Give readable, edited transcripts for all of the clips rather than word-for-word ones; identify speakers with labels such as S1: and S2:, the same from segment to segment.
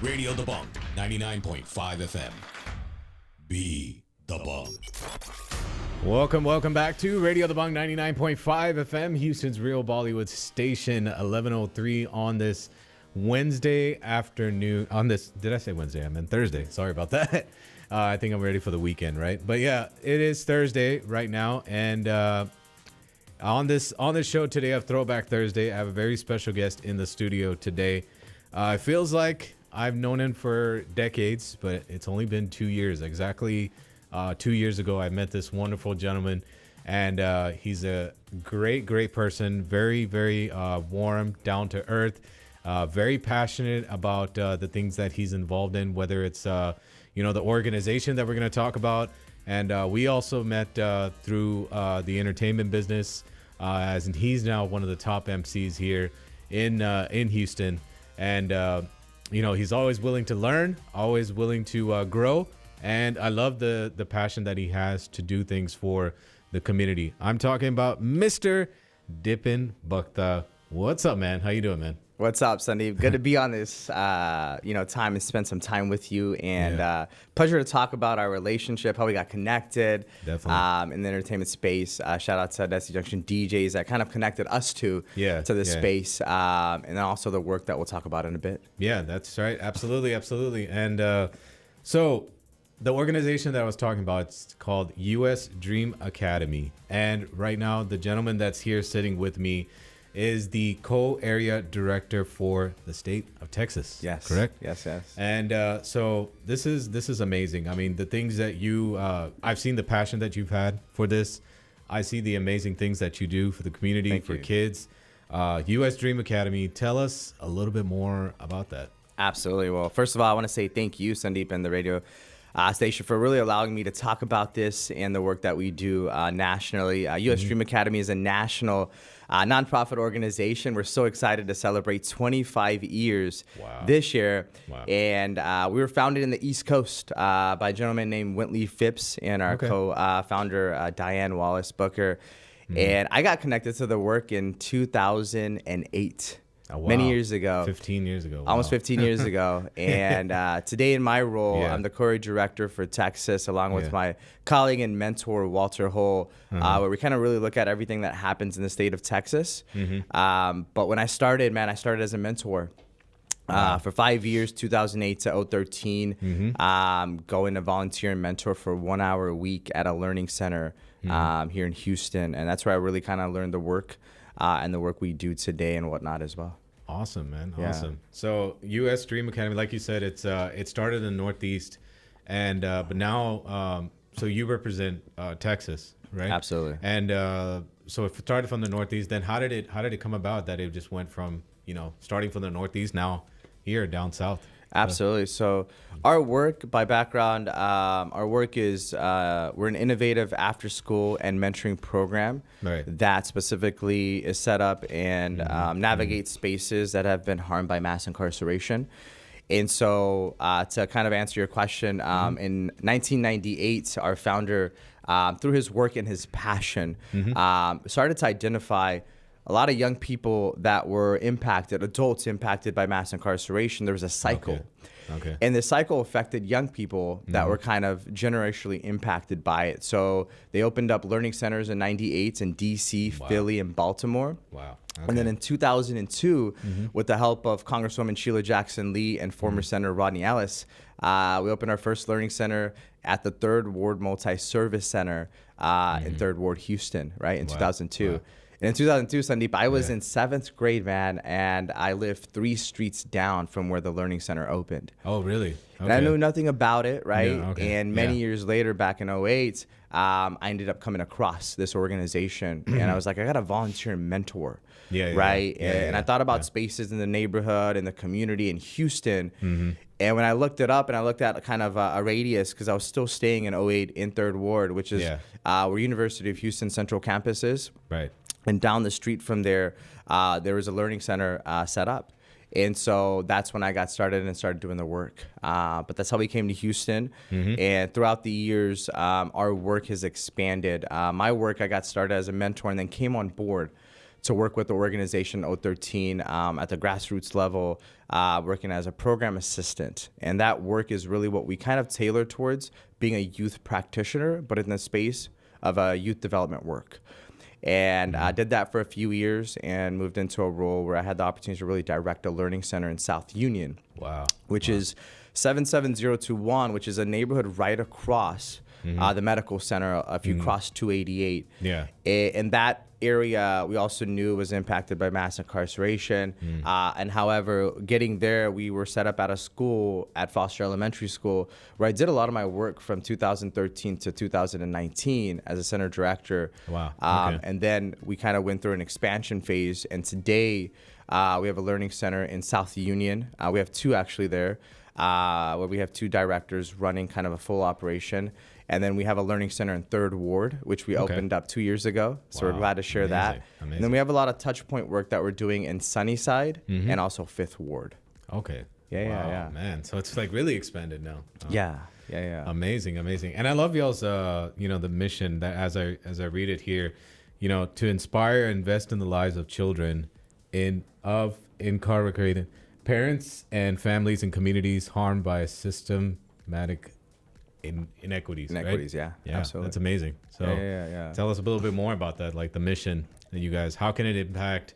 S1: Radio The Bunk, 99.5 FM. Be the Bunk.
S2: Welcome back to Radio The Bunk 99.5 FM, Houston's real Bollywood station, 11:03 on this Wednesday afternoon. Did I say Wednesday? I meant Thursday. Sorry about that. I think I'm ready for the weekend, right? But yeah, it is Thursday right now, and on this show today of Throwback Thursday, I have a very special guest in the studio today. It feels like I've known him for decades, but it's only been 2 years. Exactly 2 years ago, I met this wonderful gentleman, and he's a great person, very warm, down to earth, very passionate about the things that he's involved in, whether it's the organization that we're going to talk about. And we also met through the entertainment business, as in he's now one of the top MCs here in Houston. And he's always willing to learn, always willing to grow. And I love the passion that he has to do things for the community. I'm talking about Mr. Dipen Bhakta. What's up, man? How you doing, man?
S3: What's up, Sandeep? Good to be on this, time and spend some time with you. And pleasure to talk about our relationship, how we got connected.
S2: Definitely.
S3: In the entertainment space. Shout out to Desi Junction DJs that kind of connected us to this space. And then also the work that we'll talk about in a bit.
S2: Yeah, that's right. Absolutely. And so the organization that I was talking about, it's called U.S. Dream Academy. And right now, the gentleman that's here sitting with me is the co-area director for the state of Texas.
S3: Yes.
S2: Correct?
S3: Yes.
S2: And so this is amazing. I mean, the things that I've seen the passion that you've had for this. I see the amazing things that you do for the community, for kids. U.S. Dream Academy. Tell us a little bit more about that.
S3: Absolutely. Well, first of all, I want to say thank you, Sandeep, and the radio station for really allowing me to talk about this and the work that we do nationally. U.S. Dream Academy is a national nonprofit organization. We're so excited to celebrate 25 years this year.
S2: Wow.
S3: And we were founded in the East Coast by a gentleman named Wintley Phipps and our co-founder, Diane Wallace Booker. And I got connected to the work in 2008.
S2: Oh, wow.
S3: Many years ago.
S2: 15 years ago.
S3: Almost 15 years ago. And today in my role, I'm the Core Director for Texas, along with my colleague and mentor, Walter Hull, where we kind of really look at everything that happens in the state of Texas. But when I started, I started as a mentor. For 5 years, 2008 to 2013, going to volunteer and mentor for 1 hour a week at a learning center here in Houston. And that's where I really kind of learned the work and the work we do today and whatnot as well.
S2: Awesome, man. Awesome. So U.S. Dream Academy, like you said, it started in the Northeast, and but now, so you represent Texas, right?
S3: Absolutely.
S2: And so if it started from the Northeast, then how did it come about that it just went from starting from the Northeast now here down south?
S3: Absolutely. So our work, by background, our work is we're an innovative after-school and mentoring program that specifically is set up and navigates spaces that have been harmed by mass incarceration. And so to kind of answer your question, in 1998, our founder, through his work and his passion, started to identify a lot of young people that were impacted, adults impacted by mass incarceration. There was a cycle.
S2: Okay.
S3: And the cycle affected young people that were kind of generationally impacted by it. So they opened up learning centers in 98 in D.C., Philly, and Baltimore.
S2: Wow. Okay.
S3: And then in 2002, with the help of Congresswoman Sheila Jackson Lee and former Senator Rodney Ellis, we opened our first learning center at the 3rd Ward Multi-Service Center in 3rd Ward, Houston, right, in 2002. Wow. And in 2002, Sandeep, I was in 7th grade, man, and I lived 3 streets down from where the Learning Center opened.
S2: Oh, really? Okay.
S3: And I knew nothing about it, right?
S2: Yeah, okay.
S3: And many years later, back in 2008, I ended up coming across this organization, and I was like, I got to volunteer and mentor, right? And I thought about spaces in the neighborhood and the community in Houston. And when I looked it up and I looked at kind of a radius, because I was still staying in 2008 in 3rd Ward, which is where University of Houston Central Campus is.
S2: Right.
S3: And down the street from there, there was a learning center set up. And so that's when I got started and started doing the work. But that's how we came to Houston. And throughout the years, our work has expanded. My work, I got started as a mentor and then came on board to work with the organization O13 at the grassroots level, working as a program assistant. And that work is really what we kind of tailor towards being a youth practitioner, but in the space of youth development work. And I did that for a few years and moved into a role where I had the opportunity to really direct a learning center in South Union.
S2: Wow.
S3: Which is 77021, which is a neighborhood right across the medical center if you cross 288.
S2: Yeah.
S3: And that area we also knew was impacted by mass incarceration. And however, getting there, we were set up at a school at Foster Elementary School where I did a lot of my work from 2013 to 2019 as a center director.
S2: Wow.
S3: And then we kind of went through an expansion phase. And today we have a learning center in South Union. We have two actually there, where we have two directors running kind of a full operation. And then we have a learning center in 3rd Ward, which we opened up 2 years ago. So we're glad to share that.
S2: Amazing.
S3: And then we have a lot of touch point work that we're doing in Sunnyside and also 5th Ward.
S2: Okay.
S3: Yeah.
S2: Man, so it's like really expanded now.
S3: Yeah.
S2: Amazing. And I love y'all's, the mission that as I read it here, to inspire and invest in the lives of children of incarcerated parents and families and communities harmed by systematic inequities, right?
S3: Yeah, absolutely.
S2: That's amazing. So
S3: yeah.
S2: Tell us a little bit more about that, like the mission that you guys, how can it impact,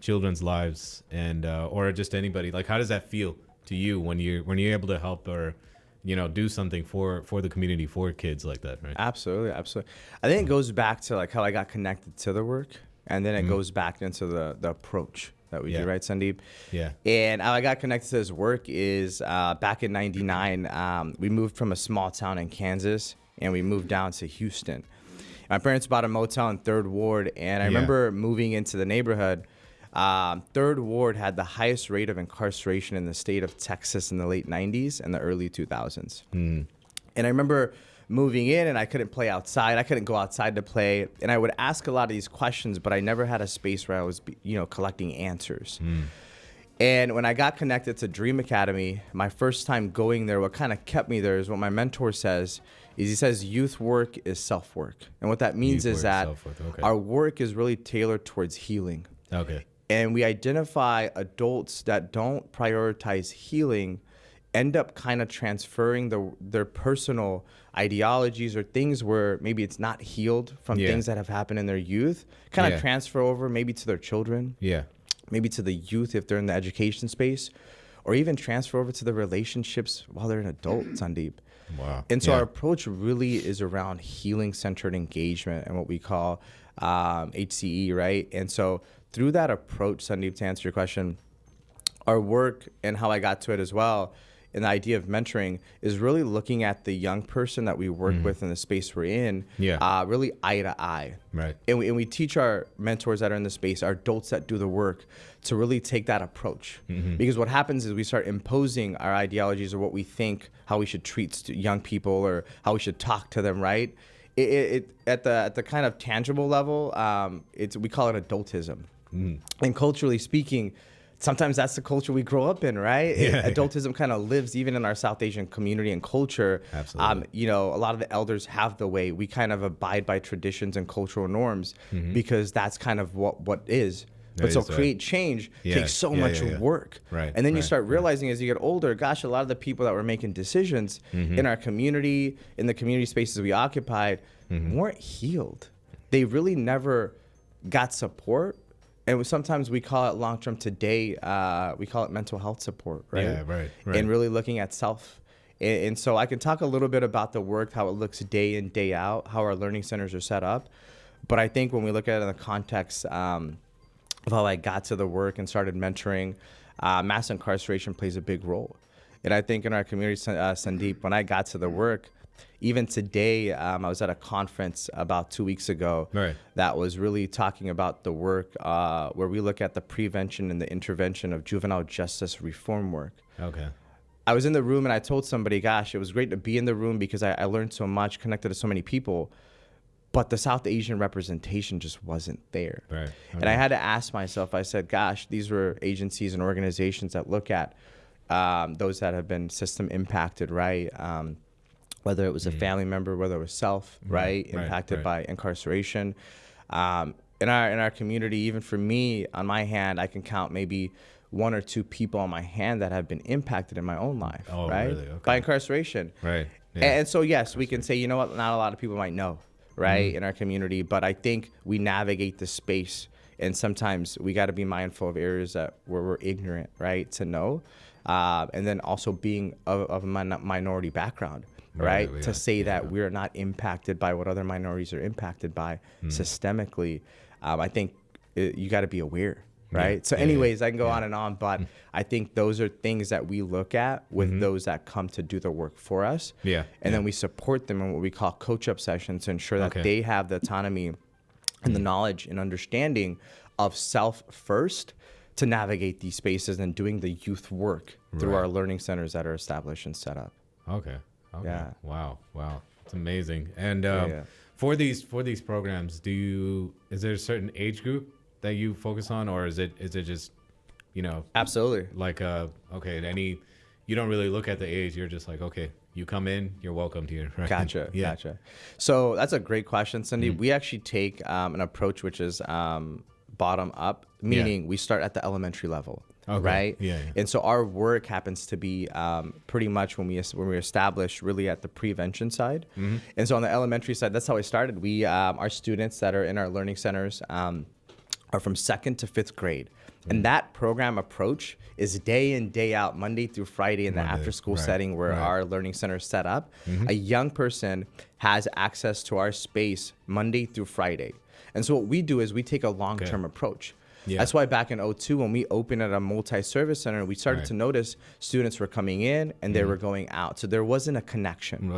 S2: children's lives and, or just anybody, like, how does that feel to you when you're able to help or, do something for the community, for kids like that, right?
S3: Absolutely. I think it goes back to like how I got connected to the work, and then it goes back into the approach that we do, right, Sandeep?
S2: Yeah.
S3: And how I got connected to this work is back in '99, we moved from a small town in Kansas, and we moved down to Houston. My parents bought a motel in 3rd Ward, and I remember moving into the neighborhood. 3rd Ward had the highest rate of incarceration in the state of Texas in the late 90s and the early 2000s. And I remember moving in, and I couldn't play outside. I couldn't go outside to play. And I would ask a lot of these questions, but I never had a space where I was, collecting answers. And when I got connected to Dream Academy, my first time going there, what kind of kept me there is what my mentor says, he says youth work is self-work. And what that means is that our work is really tailored towards healing.
S2: Okay.
S3: And we identify adults that don't prioritize healing end up kind of transferring their personal ideologies or things where maybe it's not healed from things that have happened in their youth, kind of transfer over maybe to their children, maybe to the youth if they're in the education space, or even transfer over to the relationships while they're an adult, Sandeep.
S2: Wow.
S3: And so our approach really is around healing-centered engagement and what we call HCE, right? And so through that approach, Sandeep, to answer your question, our work and how I got to it as well, and the idea of mentoring is really looking at the young person that we work with in the space we're in, really eye to eye.
S2: Right.
S3: And we teach our mentors that are in the space, our adults that do the work, to really take that approach. Because what happens is we start imposing our ideologies or what we think, how we should treat young people or how we should talk to them, right? It at the kind of tangible level, we call it adultism. And culturally speaking, sometimes that's the culture we grow up in, right? Adultism kind of lives even in our South Asian community and culture.
S2: Absolutely.
S3: A lot of the elders have the way. We kind of abide by traditions and cultural norms because that's kind of what is. But so create change takes so much work.
S2: Right.
S3: And then you start realizing as you get older, gosh, a lot of the people that were making decisions in our community, in the community spaces we occupied, weren't healed. They really never got support. And sometimes we call it long-term today, we call it mental health support, right?
S2: Yeah, right.
S3: And really looking at self. And so I can talk a little bit about the work, how it looks day in, day out, how our learning centers are set up. But I think when we look at it in the context of how I got to the work and started mentoring, mass incarceration plays a big role. And I think in our community, Sandeep, when I got to the work, even today, I was at a conference about 2 weeks ago that was really talking about the work where we look at the prevention and the intervention of juvenile justice reform work.
S2: Okay.
S3: I was in the room and I told somebody, gosh, it was great to be in the room because I learned so much, connected to so many people, but the South Asian representation just wasn't there.
S2: Right. Okay.
S3: And I had to ask myself, I said, gosh, these were agencies and organizations that look at those that have been system impacted, right? Whether it was a family member, whether it was self, right? Impacted by incarceration. in our community, even for me, on my hand, I can count maybe 1 or 2 people on my hand that have been impacted in my own life, right?
S2: Really? Okay.
S3: By incarceration.
S2: Right. Yeah.
S3: And so, yes, we can say, you know what, not a lot of people might know, right, in our community, but I think we navigate the space, and sometimes we got to be mindful of areas where we're ignorant, right, to know, and then also being of a minority background, right, to say that we're not impacted by what other minorities are impacted by systemically. I think you got to be aware. Right.
S2: Yeah.
S3: So anyways, I can go on and on, but I think those are things that we look at with those that come to do the work for us.
S2: Yeah.
S3: And then we support them in what we call coach up sessions to ensure that they have the autonomy and the knowledge and understanding of self first to navigate these spaces and doing the youth work through our learning centers that are established and set up.
S2: Okay.
S3: Yeah.
S2: Wow. It's amazing. And for these programs, is there a certain age group that you focus on, or is it just,
S3: Absolutely.
S2: like you don't really look at the age, you're just like, okay, you come in, you're welcomed here, right?
S3: Gotcha. So that's a great question, Sandeep. We actually take an approach which is bottom up, meaning we start at the elementary level.
S2: Okay.
S3: Right.
S2: Yeah.
S3: And so our work happens to be pretty much when we establish really at the prevention side. And so on the elementary side, that's how I started. We our students that are in our learning centers are from 2nd to 5th grade. And that program approach is day in, day out, Monday through Friday in the after school setting where our learning center is set up. A young person has access to our space Monday through Friday. And so what we do is we take a long-term approach. Yeah. That's why back in 2002, when we opened at a multi-service center, we started to notice students were coming in and they were going out. So there wasn't a connection.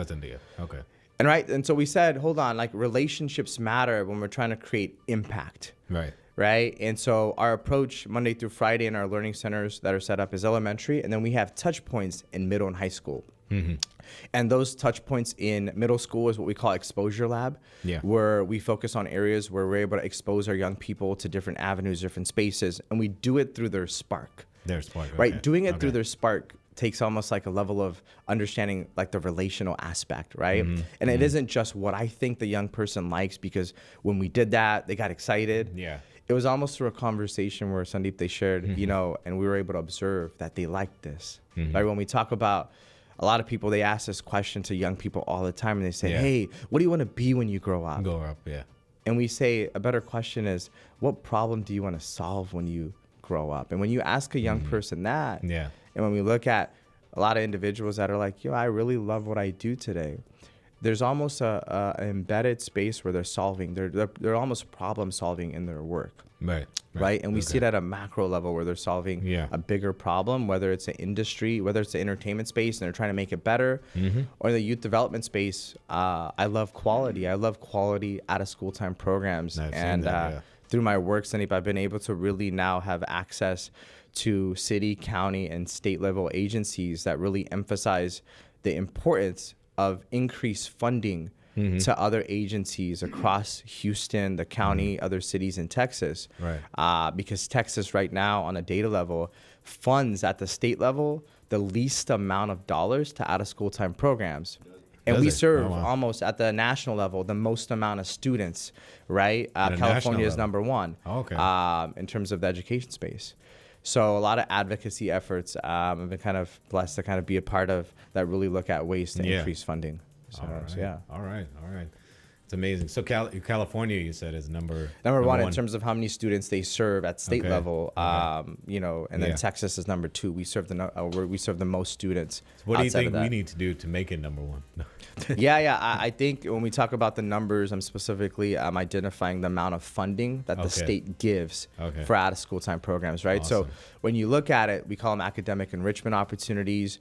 S2: Okay.
S3: And so we said, hold on, like relationships matter when we're trying to create impact. Right. And so our approach Monday through Friday in our learning centers that are set up is elementary. And then we have touch points in middle and high school. And those touch points in middle school is what we call exposure lab, where we focus on areas where we're able to expose our young people to different avenues, different spaces. And we do it through their spark. Right. Doing it through their spark takes almost like a level of understanding like the relational aspect, right? And it isn't just what I think the young person likes, because when we did that, they got excited. It was almost through a conversation where Sandeep, they shared, and we were able to observe that they liked this. Right? When we talk about a lot of people, they ask this question to young people all the time, and they say, hey, what do you want to be when you grow up? And we say a better question is, what problem do you want to solve when you grow up? And when you ask a young person that, and when we look at a lot of individuals that are like, I really love what I do today, there's almost a embedded space where they're solving. They're almost problem solving in their work. Right. And we see it at a macro level where they're solving a bigger problem, whether it's an industry, whether it's the entertainment space and they're trying to make it better, or in the youth development space. I love quality. I love quality out of school time programs. Through my work, Sandeep, I've been able to really now have access to city, county, and state level agencies that really emphasize the importance of increased funding to other agencies across Houston, the county, other cities in Texas. Because Texas right now on a data level funds at the state level the least amount of dollars to out-of-school time programs. And we serve almost at the national level the most amount of students, right? California is number one in terms of the education space. So a lot of advocacy efforts. I've been kind of blessed to kind of be a part of that really look at ways to increase funding. So,
S2: All right. It's amazing. So California, you said, is number
S3: one in terms of how many students they serve at state level. And then Texas is number 2. We serve the most students.
S2: So what do you think we need to do to make it number 1?
S3: I think when we talk about the numbers, I'm specifically identifying the amount of funding that the state gives for out-of-school time programs, right? So when you look at it, we call them academic enrichment opportunities.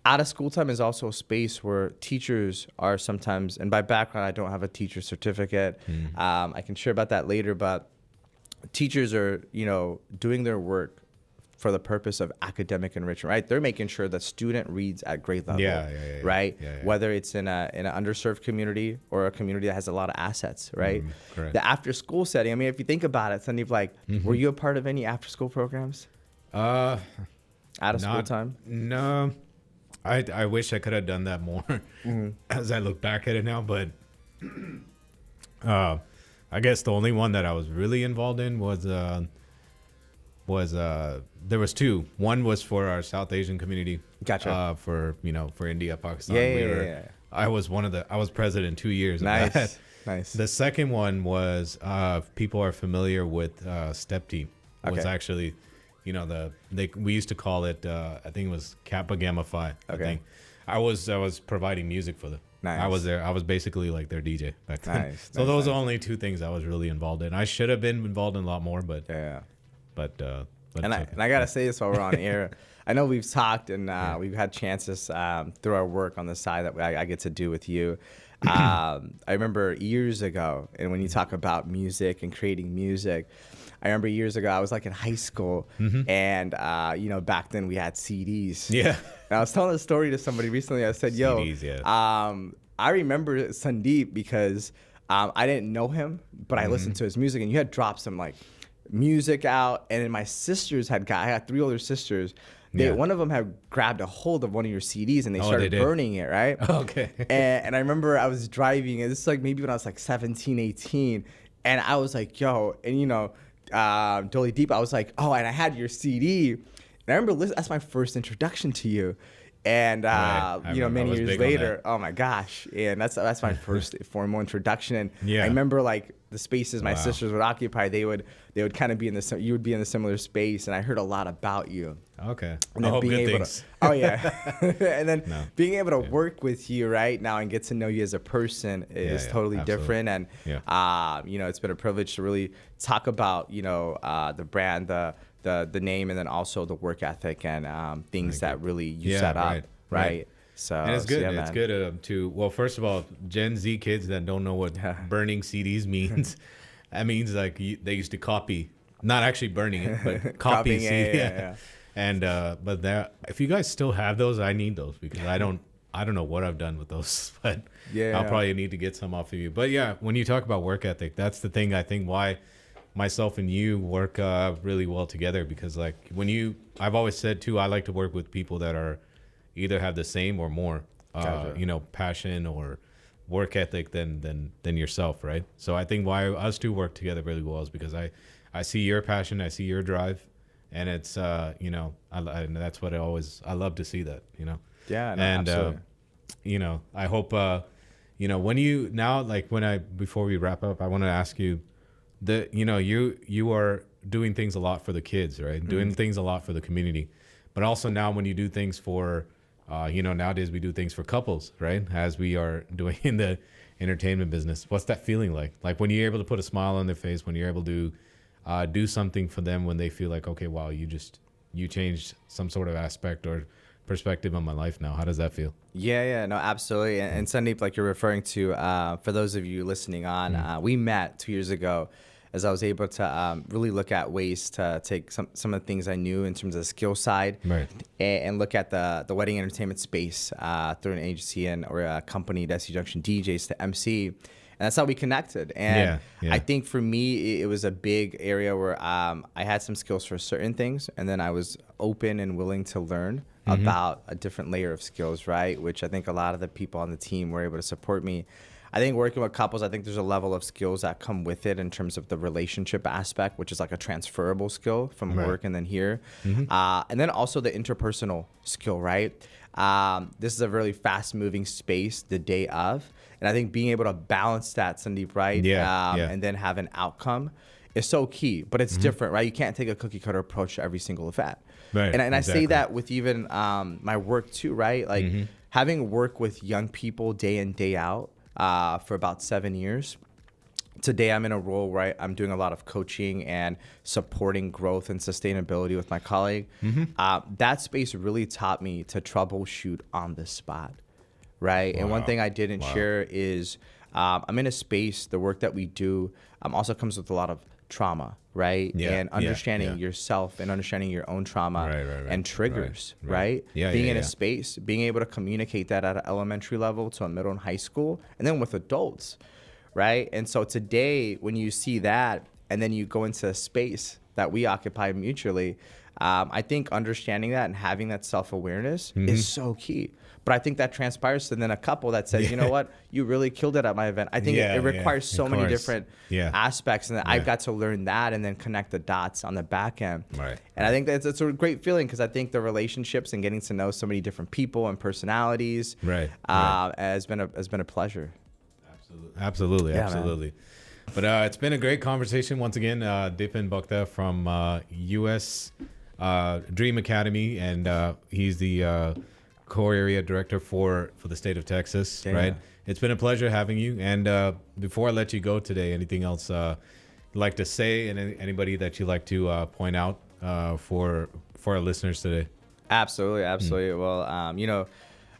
S3: Out-of-school time is also a space where teachers are sometimes, and by background, I don't have a teacher certificate. I can share about that later, but teachers are, doing their work for the purpose of academic enrichment, right? They're making sure the student reads at grade level, right? Whether it's in an underserved community or a community that has a lot of assets, right? The after-school setting, I mean, if you think about it, Sandeep, like, were you a part of any after-school programs? Out-of-school time?
S2: No. I wish I could have done that more as I look back at it now, but I guess the only one that I was really involved in was there was two. One was for our South Asian community.
S3: Gotcha.
S2: For India, Pakistan.
S3: Yeah.
S2: I was president 2 years.
S3: Nice.
S2: Of that.
S3: Nice.
S2: The second one was if people are familiar with Step Team. Was
S3: Okay.
S2: actually, we used to call it I think it was Kappa Gamma Phi.
S3: Okay.
S2: I think I was providing music for them.
S3: Nice.
S2: I was there. I was basically like their DJ back then.
S3: Nice.
S2: So those are only two things I was really involved in. I should have been involved in a lot more, but
S3: Yeah.
S2: but
S3: And I gotta say this while we're on air. I know we've talked and we've had chances through our work on the side that I get to do with you. I remember years ago, and when you talk about music and creating music, I remember years ago I was like in high school, and back then we had CDs.
S2: Yeah.
S3: And I was telling a story to somebody recently. I said,
S2: CDs,
S3: I remember Sandeep because I didn't know him, but I listened to his music, and you had dropped some like music out, and then my sisters I had three older sisters. One of them had grabbed a hold of one of your CDs and they started burning it, right?
S2: Okay.
S3: And I remember I was driving, and this is like maybe when I was like 17, 18, and I was like, yo, and Dolly Deep, I was like, oh, and I had your CD. And I remember that's my first introduction to you. And many years later, oh my gosh, and that's my first formal introduction. And I remember like the spaces my sisters would occupy, they would kind of be you would be in a similar space, and I heard a lot about you.
S2: Okay.
S3: And then being able to, and then being able to work with you right now and get to know you as a person is totally different. And it's been a privilege to really talk about the brand, the name, and then also the work ethic and things that really you set up, right? So
S2: and it's good.
S3: Yeah,
S2: it's good to first of all, Gen Z kids that don't know what burning CDs means. That means like they used to copy, not actually burning it, but copying CD.
S3: Yeah.
S2: And but if you guys still have those, I need those because I don't know what I've done with those, but I'll probably need to get some off of you. But yeah, when you talk about work ethic, that's the thing I think why myself and you work really well together, because like I've always said too, I like to work with people that are either have the same or more passion or work ethic than yourself, right? So I think why us two work together really well is because I see your passion, I see your drive, and it's and that's what I love to see that,
S3: Yeah, no,
S2: and
S3: absolutely.
S2: I hope before we wrap up, I want to ask you that you are doing things a lot for the kids, right? Doing things a lot for the community, but also now when you do things for nowadays we do things for couples, right? As we are doing in the entertainment business. What's that feeling like? Like when you're able to put a smile on their face, when you're able to do something for them, when they feel like, okay, wow, you changed some sort of aspect or perspective on my life now. How does that feel?
S3: Yeah, no, absolutely. And Sandeep, like you're referring to, for those of you listening on, we met 2 years ago as I was able to really look at ways to take some of the things I knew in terms of the skill side,
S2: right,
S3: and look at the wedding entertainment space through an agency or a company, Desi Junction DJs, to MC. And that's how we connected. And I think for me, it was a big area where I had some skills for certain things, and then I was open and willing to learn about a different layer of skills, right? Which I think a lot of the people on the team were able to support me. I think working with couples, I think there's a level of skills that come with it in terms of the relationship aspect, which is like a transferable skill from work and then here. And then also the interpersonal skill, right? This is a really fast moving space the day of. And I think being able to balance that, Sandeep, right? And then have an outcome is so key, but it's different, right? You can't take a cookie cutter approach to every single event.
S2: Right,
S3: and I say that with even my work too, right? Like having worked with young people day in, day out, for about 7 years. Today, I'm in a role where I'm doing a lot of coaching and supporting growth and sustainability with my colleague. That space really taught me to troubleshoot on the spot, right? And one thing I didn't share is I'm in a space, the work that we do also comes with a lot of trauma, right? And understanding yourself and understanding your own trauma and triggers, right? Being in a space, being able to communicate that at an elementary level to a middle and high school, and then with adults, right? And so today, when you see that, and then you go into a space that we occupy mutually, I think understanding that and having that self-awareness is so key. But I think that transpires to then a couple that says, you know what, you really killed it at my event. I think it requires so many different aspects, and I've got to learn that and then connect the dots on the back end.
S2: Right.
S3: And I think that's a great feeling, because I think the relationships and getting to know so many different people and personalities has been a pleasure.
S2: Absolutely.
S3: Yeah,
S2: Absolutely. But it's been a great conversation once again. Dipen Bhakta from US Dream Academy, and he's the core area director for the state of Texas, right? It's been a pleasure having you. And before I let you go today, anything else you'd like to say, and anybody that you'd like to point out for our listeners today?
S3: Absolutely. Well,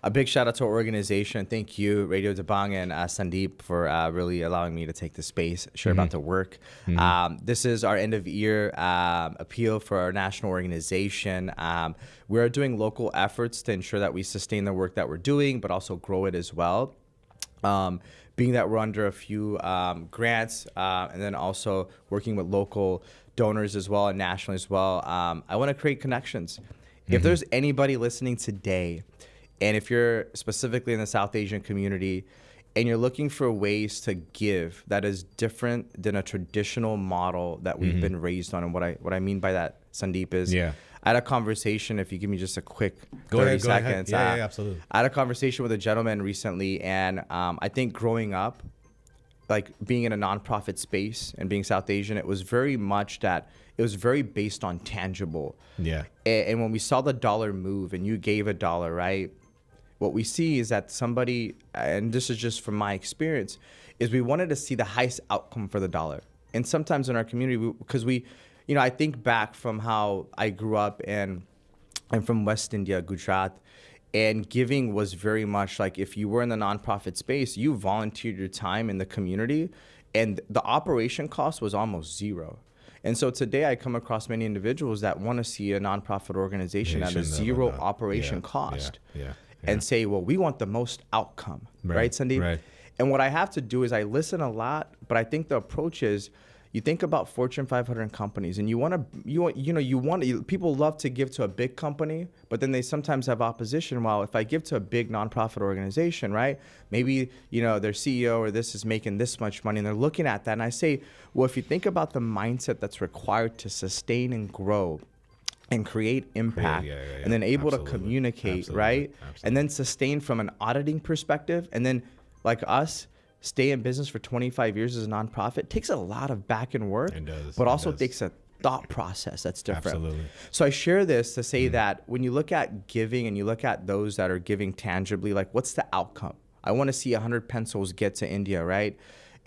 S3: a big shout out to our organization. Thank you, Radio Dipen and Sandeep, for really allowing me to take the space, share about the work. This is our end of year appeal for our national organization. We are doing local efforts to ensure that we sustain the work that we're doing, but also grow it as well. Being that we're under a few grants, and then also working with local donors as well and nationally as well, I want to create connections. If there's anybody listening today, and if you're specifically in the South Asian community and you're looking for ways to give that is different than a traditional model that we've been raised on, and what I mean by that, Sandeep, is I had a conversation, if you give me just a quick 30 seconds.
S2: Yeah, absolutely.
S3: I had a conversation with a gentleman recently, and I think growing up, like being in a nonprofit space and being South Asian, it was very much that it was very based on tangible.
S2: Yeah.
S3: And when we saw the dollar move and you gave $1, right? What we see is that somebody, and this is just from my experience, is we wanted to see the highest outcome for the dollar. And sometimes in our community, because I think back from how I grew up, and I'm from West India, Gujarat, and giving was very much like, if you were in the nonprofit space, you volunteered your time in the community, and the operation cost was almost zero. And so today I come across many individuals that want to see a nonprofit organization at a zero operation cost. And say, well, we want the most outcome, right, Sandeep?
S2: Right.
S3: And what I have to do is I listen a lot, but I think the approach is, you think about Fortune 500 companies, and people love to give to a big company, but then they sometimes have opposition. Well, if I give to a big nonprofit organization, right, maybe, their CEO or this is making this much money, and they're looking at that. And I say, well, if you think about the mindset that's required to sustain and grow and create impact, and then able to communicate, right? And then sustain from an auditing perspective, and then like us, stay in business for 25 years as a nonprofit, takes a lot of back end work, but also takes a thought process that's different.
S2: Absolutely.
S3: So I share this to say that when you look at giving and you look at those that are giving tangibly, like, what's the outcome? I want to see 100 pencils get to India, right?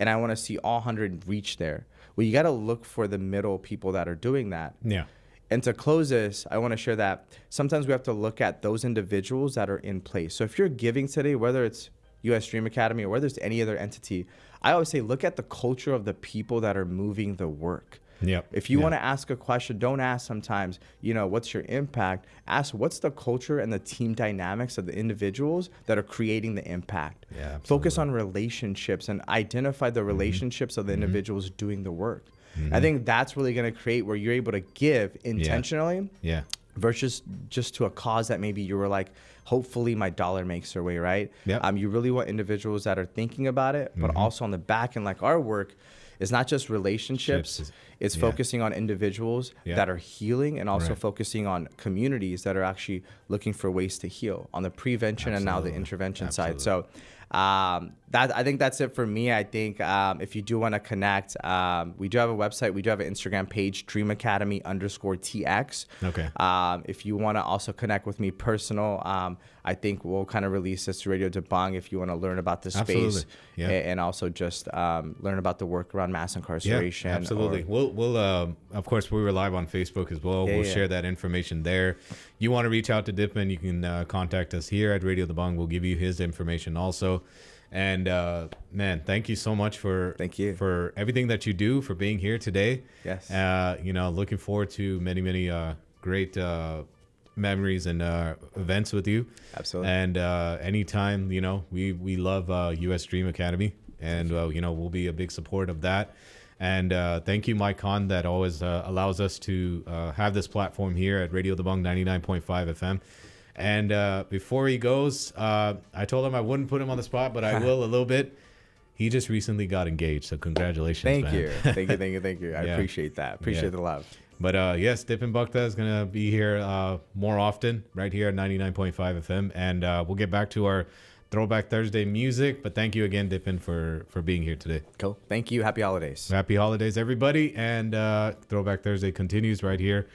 S3: And I want to see all 100 reach there. Well, you got to look for the middle people that are doing that.
S2: Yeah.
S3: And to close this, I want to share that sometimes we have to look at those individuals that are in place. So if you're giving today, whether it's US Dream Academy or whether it's any other entity, I always say, look at the culture of the people that are moving the work. If you want to ask a question, don't ask sometimes, what's your impact? Ask, what's the culture and the team dynamics of the individuals that are creating the impact? Focus on relationships and identify the relationships of the individuals doing the work. I think that's really going to create where you're able to give intentionally versus just to a cause that maybe you were like, hopefully my dollar makes their way, right? You really want individuals that are thinking about it, but also on the back end, like our work is not just relationships, it's focusing on individuals that are healing, and also focusing on communities that are actually looking for ways to heal on the prevention and now the intervention side. So I think that's it for me. I think if you do want to connect, we do have a website, we do have an Instagram page, Dream Academy _TX. If you want to also connect with me personal, I think we'll kind of release this to Radio Dipen if you want to learn about the space and also just learn about the work around mass incarceration.
S2: Absolutely. We'll of course, we were live on Facebook as well. We'll share that information there. You want to reach out to Dipen, you can contact us here at Radio Dipen. We'll give you his information also. And man, thank you so much for everything that you do, for being here today. Looking forward to many great memories and events with you.
S3: Absolutely.
S2: And anytime, we love US Dream Academy, and we'll be a big support of that. And thank you, Mike Khan, that always allows us to have this platform here at Radio The Bong 99.5 FM. And before he goes, I told him I wouldn't put him on the spot, but I will a little bit. He just recently got engaged, so congratulations,
S3: Thank
S2: man.
S3: you. Thank you. I appreciate that. Appreciate the love.
S2: But yes, Dipen Bhakta is going to be here more often right here at 99.5 FM. And we'll get back to our Throwback Thursday music. But thank you again, Dipen, for being here today.
S3: Cool. Thank you. Happy holidays.
S2: Happy holidays, everybody. And Throwback Thursday continues right here